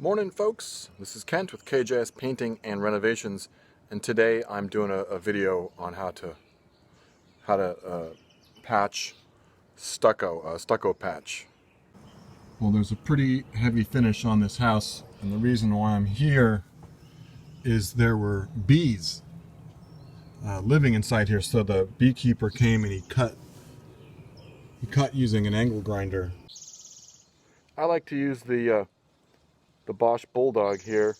Morning folks, this is Kent with KJS Painting and Renovations, and today I'm doing a video on how to patch stucco patch. Well, there's a pretty heavy finish on this house, and the reason why I'm here is there were bees living inside here, so the beekeeper came and he cut using an angle grinder. I like to use the Bosch Bulldog here.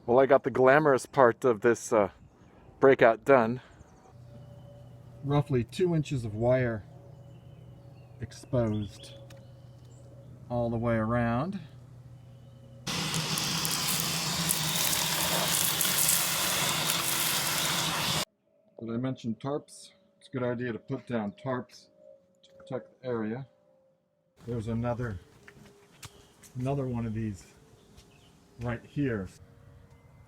Well, I got the glamorous part of this breakout done. Roughly 2 inches of wire exposed all the way around. Did I mention tarps? It's a good idea to put down tarps to protect the area. There's another one of these right here.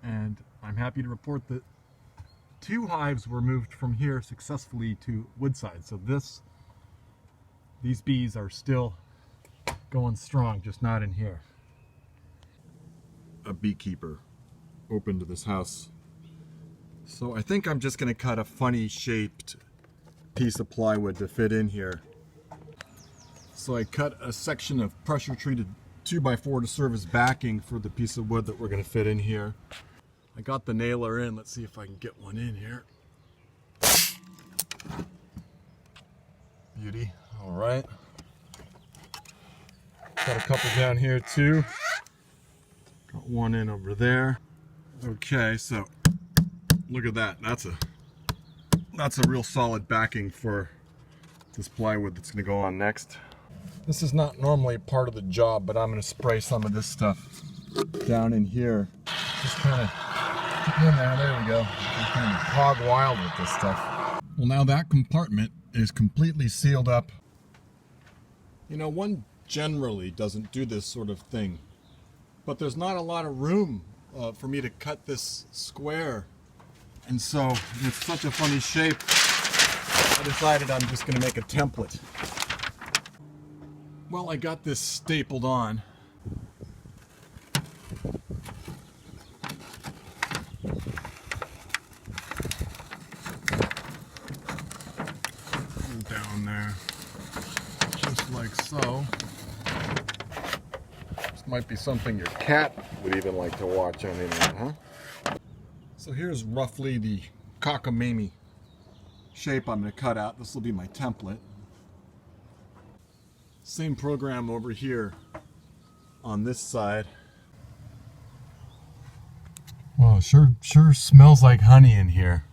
And I'm happy to report that 2 hives were moved from here successfully to Woodside. So these bees are still going strong, just not in here. A beekeeper opened this house. So I think I'm just going to cut a funny shaped piece of plywood to fit in here. So I cut a section of pressure treated 2x4 to serve as backing for the piece of wood that we're going to fit in here. I got the nailer in. Let's see if I can get one in here. Beauty. All right. Got a couple down here too. Got one in over there. Okay, so look at that. That's a real solid backing for this plywood that's going to go on next. This is not normally part of the job, but I'm going to spray some of this stuff down in here. Just kind of in there we go. I'm kind of hog wild with this stuff. Well, now that compartment is completely sealed up. You know, one generally doesn't do this sort of thing, but there's not a lot of room for me to cut this square. And so it's such a funny shape, I decided I'm just going to make a template. Well, I got this stapled on. Down there, just like so. This might be something your cat would even like to watch on internet, huh? So here's roughly the cockamamie shape I'm going to cut out. This will be my template. Same program over here on this side. Wow, sure smells like honey in here.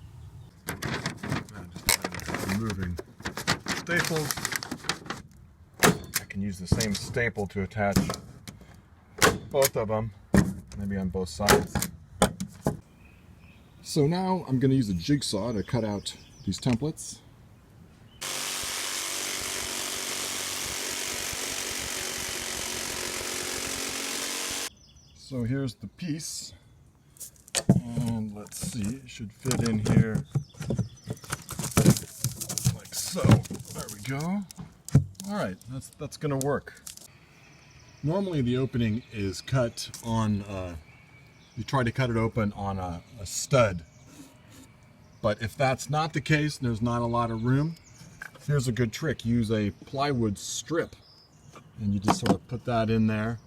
Just removing staples. I can use the same staple to attach both of them, maybe on both sides. So now I'm going to use a jigsaw to cut out these templates. So here's the piece, and let's see, it should fit in here like so. There we go. All right, that's going to work. Normally the opening is cut on you try to cut it open on a stud, but if that's not the case and there's not a lot of room, here's a good trick. Use a plywood strip, and you just sort of put that in there,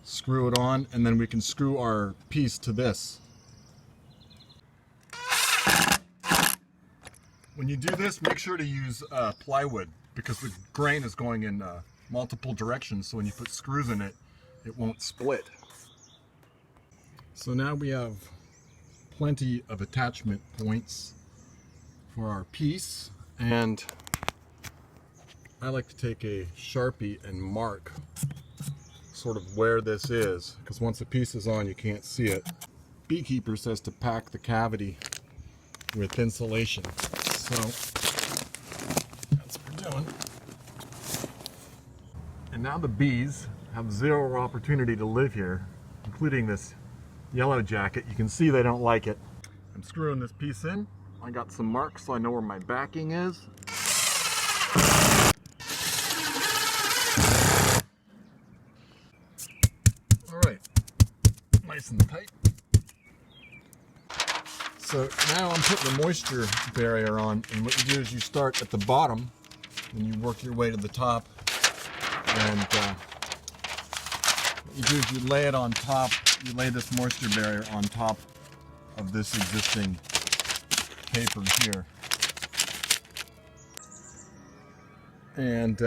screw it on, and then we can screw our piece to this. When you do this, make sure to use plywood, because the grain is going in multiple directions, so when you put screws in it, it won't split. So now we have plenty of attachment points for our piece, and I like to take a Sharpie and mark sort of where this is, because once the piece is on you can't see it. Beekeeper says to pack the cavity with insulation, so that's what we're doing. And now the bees have zero opportunity to live here, including this yellow jacket. You can see they don't like it. I'm screwing this piece in. I got some marks so I know where my backing is. nice and tight. So now I'm putting the moisture barrier on, and what you do is you start at the bottom and you work your way to the top, and what you do is you lay it on top, you lay this moisture barrier on top of this existing paper here, and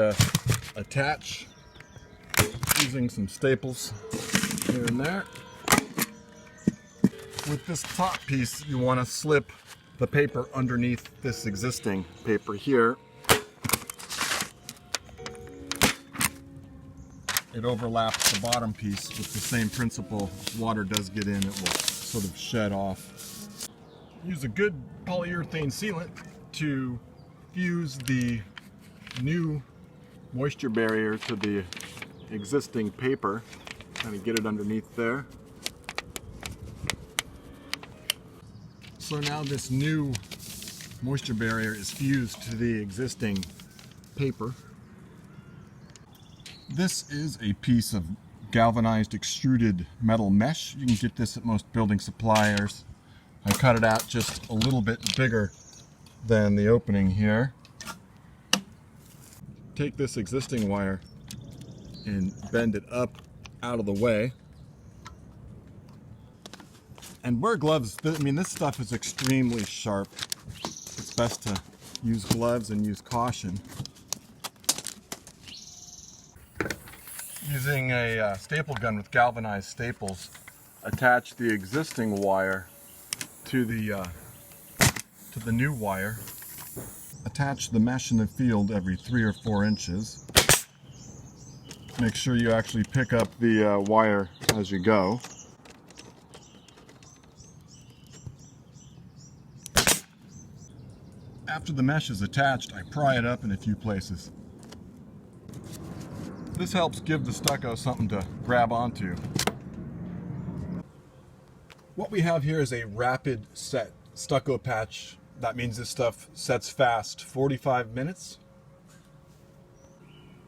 attach using some staples here and there. With this top piece, you want to slip the paper underneath this existing paper here. It overlaps the bottom piece with the same principle. If water does get in, it will sort of shed off. Use a good polyurethane sealant to fuse the new moisture barrier to the existing paper. Kind of get it underneath there. So now this new moisture barrier is fused to the existing paper. This is a piece of galvanized extruded metal mesh. You can get this at most building suppliers. I cut it out just a little bit bigger than the opening here. Take this existing wire and bend it up out of the way. And wear gloves. I mean, this stuff is extremely sharp. It's best to use gloves and use caution. Using a staple gun with galvanized staples, attach the existing wire to the new wire. Attach the mesh in the field every 3 or 4 inches. Make sure you actually pick up the wire as you go. After the mesh is attached, I pry it up in a few places. This helps give the stucco something to grab onto. What we have here is a rapid set stucco patch. That means this stuff sets fast, 45 minutes.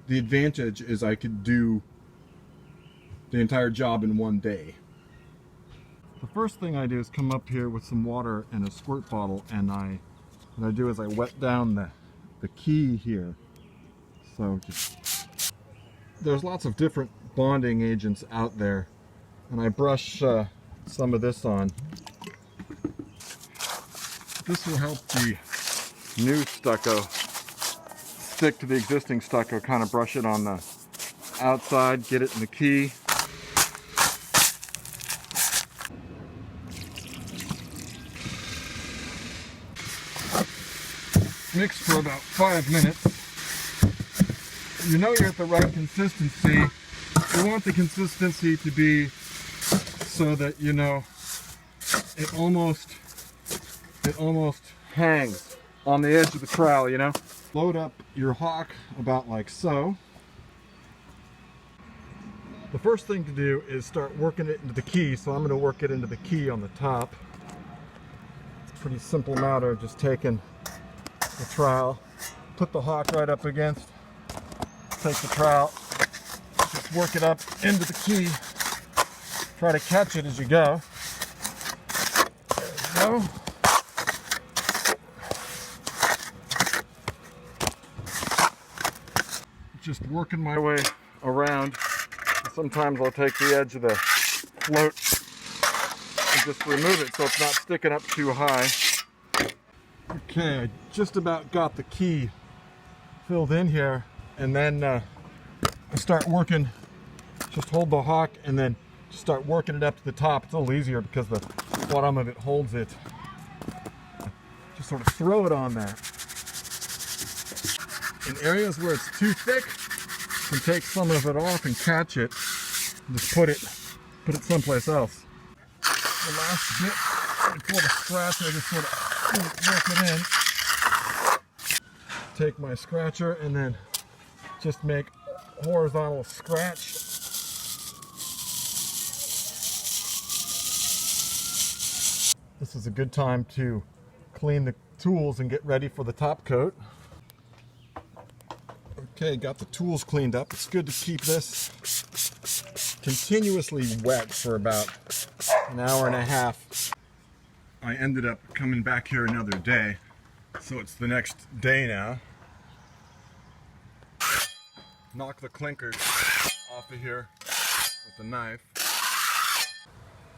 The advantage is I could do the entire job in 1 day. The first thing I do is come up here with some water and a squirt bottle, and what I do is I wet down the key here. So there's lots of different bonding agents out there, and I brush some of this on. This will help the new stucco stick to the existing stucco, kind of brush it on the outside, get it in the key. Mix for about 5 minutes. You know you're at the right consistency. You want the consistency to be so that, you know, it almost hangs on the edge of the trowel, you know. Load up your hawk about like so. The first thing to do is start working it into the key, so I'm going to work it into the key on the top. It's a pretty simple matter of just taking the trowel, put the hawk right up against, take the trowel, just work it up into the key, try to catch it as you go. There we go. Just working my way around. Sometimes I'll take the edge of the float and just remove it so it's not sticking up too high. Okay, I just about got the key filled in here, and then I start working, just hold the hawk and then just start working it up to the top. It's a little easier because the bottom of it holds it. Just sort of throw it on there. In areas where it's too thick, you can take some of it off and catch it, and just put it someplace else. The last bit, before the scratcher, I just sort of work it in. Take my scratcher and then just make a horizontal scratch. This is a good time to clean the tools and get ready for the top coat. Okay, got the tools cleaned up. It's good to keep this continuously wet for about an hour and a half. I ended up coming back here another day, so it's the next day now. Knock the clinkers off of here with a knife.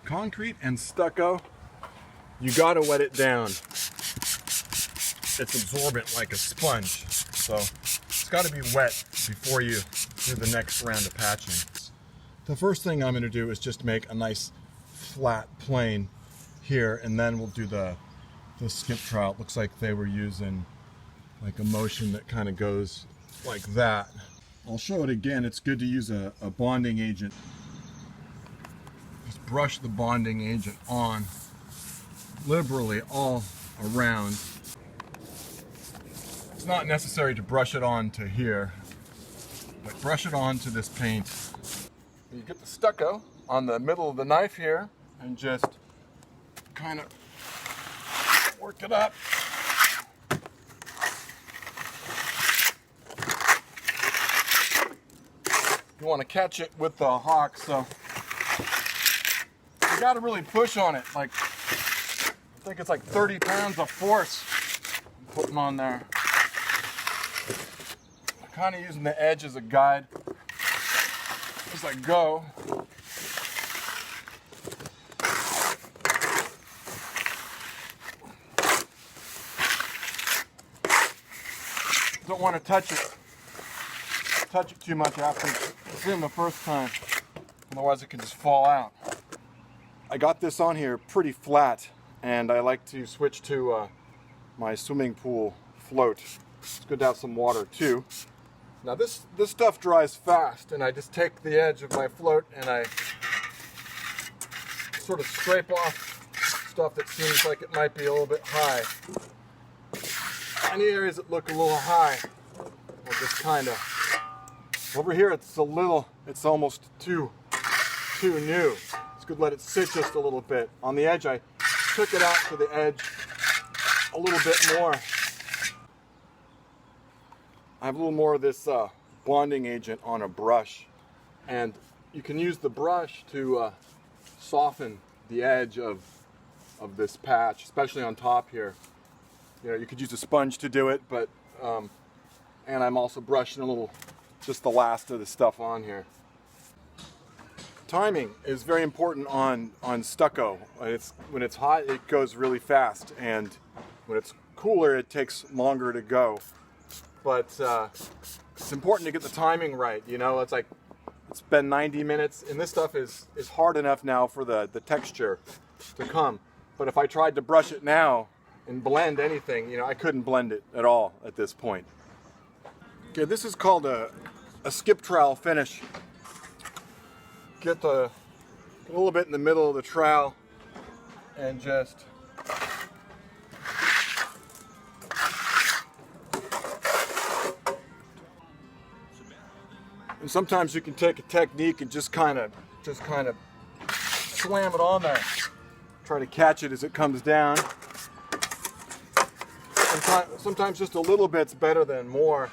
Concrete and stucco, you gotta wet it down. It's absorbent like a sponge, so it's gotta be wet before you do the next round of patching. The first thing I'm gonna do is just make a nice flat plane here, and then we'll do the skip trowel. It looks like they were using like a motion that kind of goes like that. I'll show it again. It's good to use a bonding agent. Just brush the bonding agent on liberally all around. It's not necessary to brush it on to here, but brush it on to this paint. You get the stucco on the middle of the knife here and just kind of work it up. You want to catch it with the hawk, so you got to really push on it. Like, I think it's like 30 pounds of force I'm putting on there. I'm kind of using the edge as a guide as I go. Don't want to touch it too much after it's in the first time, otherwise it can just fall out. I got this on here pretty flat, and I like to switch to my swimming pool float. It's good to have some water too. Now this stuff dries fast, and I just take the edge of my float and I sort of scrape off stuff that seems like it might be a little bit high. Any areas that look a little high, I'll just kind of, over here it's almost too new. It's good to let it sit just a little bit. On the edge, I took it out to the edge a little bit more. I have a little more of this bonding agent on a brush, and you can use the brush to soften the edge of this patch, especially on top here. You know, you could use a sponge to do it, but and I'm also brushing a little, just the last of the stuff on here. Timing is very important on stucco. When it's hot, it goes really fast, and when it's cooler, it takes longer to go. But it's important to get the timing right. You know, it's like it's been 90 minutes, and this stuff is hard enough now for the texture to come. But if I tried to brush it now and blend anything, you know, I couldn't blend it at all at this point. Okay, this is called a skip trowel finish. Get a little bit in the middle of the trowel and just and sometimes you can take a technique and just kind of slam it on there. Try to catch it as it comes down. Sometimes just a little bit's better than more.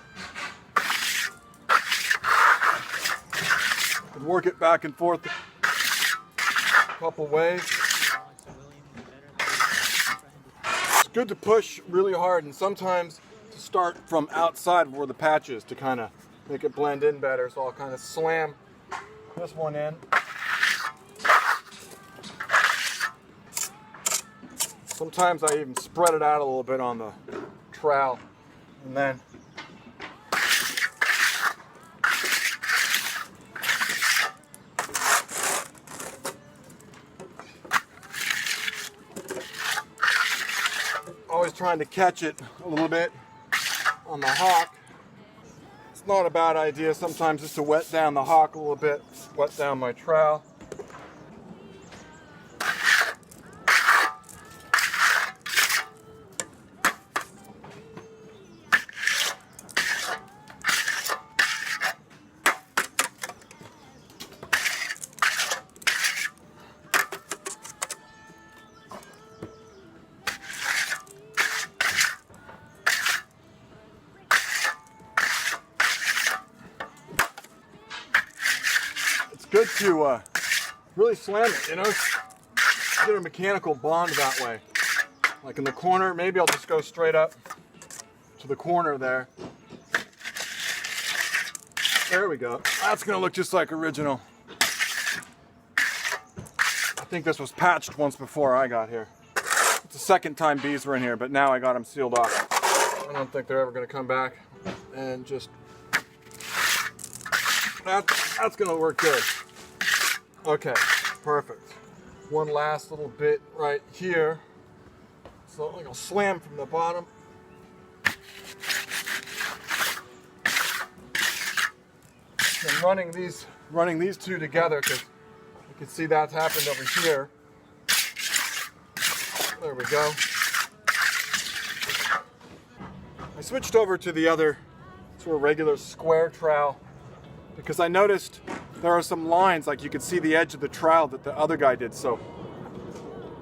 And work it back and forth a couple ways. It's good to push really hard, and sometimes to start from outside where the patch is to kind of make it blend in better. So I'll kind of slam this one in. Sometimes I even spread it out a little bit on the trowel, and then always trying to catch it a little bit on the hawk. It's not a bad idea sometimes just to wet down the hawk a little bit, wet down my trowel. Good to really slam it, you know. get a mechanical bond that way. Like in the corner, maybe I'll just go straight up to the corner there. There we go. That's gonna look just like original. I think this was patched once before I got here. It's the second time bees were in here, but now I got them sealed off. I don't think they're ever gonna come back. And just, that's gonna work good. Okay, perfect. One last little bit right here. So I'm gonna slam from the bottom. And running these two together, because you can see that's happened over here. There we go. I switched over to the other sort of regular square trowel because I noticed there are some lines, like you can see the edge of the trowel that the other guy did. So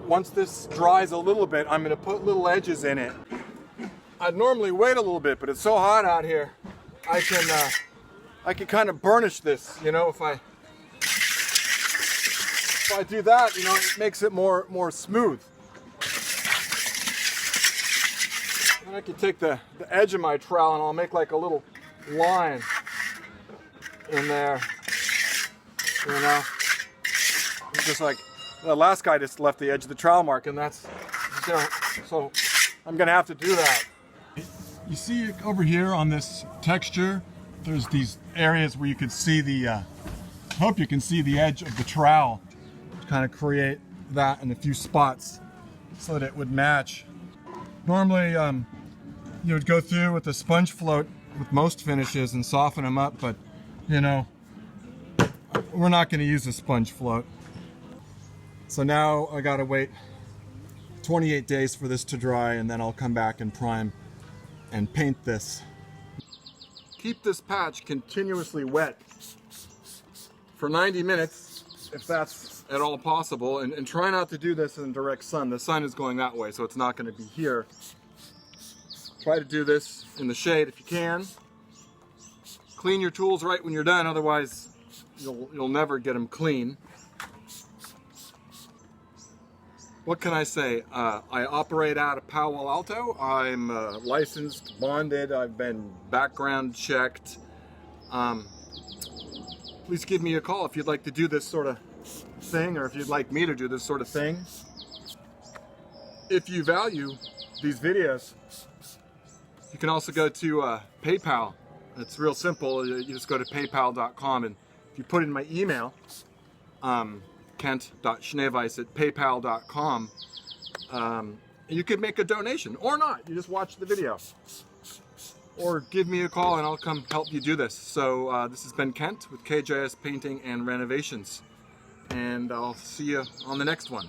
once this dries a little bit, I'm going to put little edges in it. I'd normally wait a little bit, but it's so hot out here, I can kind of burnish this, you know, if I do that, you know, it makes it more smooth. And I can take the edge of my trowel and I'll make like a little line in there, you know, just like the last guy just left the edge of the trowel mark, and that's, you know, so I'm gonna have to do that. You see over here on this texture, there's these areas where you can see the, hope you can see the edge of the trowel, to kind of create that in a few spots so that it would match. Normally, you would go through with a sponge float with most finishes and soften them up, but you know, we're not going to use a sponge float. So now I gotta wait 28 days for this to dry, and then I'll come back and prime and paint this. Keep this patch continuously wet for 90 minutes, if that's at all possible, and try not to do this in direct sun. The sun is going that way, so it's not going to be here. Try to do this in the shade if you can. Clean your tools right when you're done, otherwise you'll never get them clean. What can I say? I operate out of Palo Alto. I'm licensed, bonded, I've been background checked. Please give me a call if you'd like to do this sort of thing, or if you'd like me to do this sort of thing. If you value these videos, you can also go to PayPal. It's real simple. You just go to paypal.com, and if you put in my email, Kent.Schneeveis at paypal.com, you could make a donation, or not. You just watch the video. Or give me a call and I'll come help you do this. So this has been Kent with KJS Painting and Renovations. And I'll see you on the next one.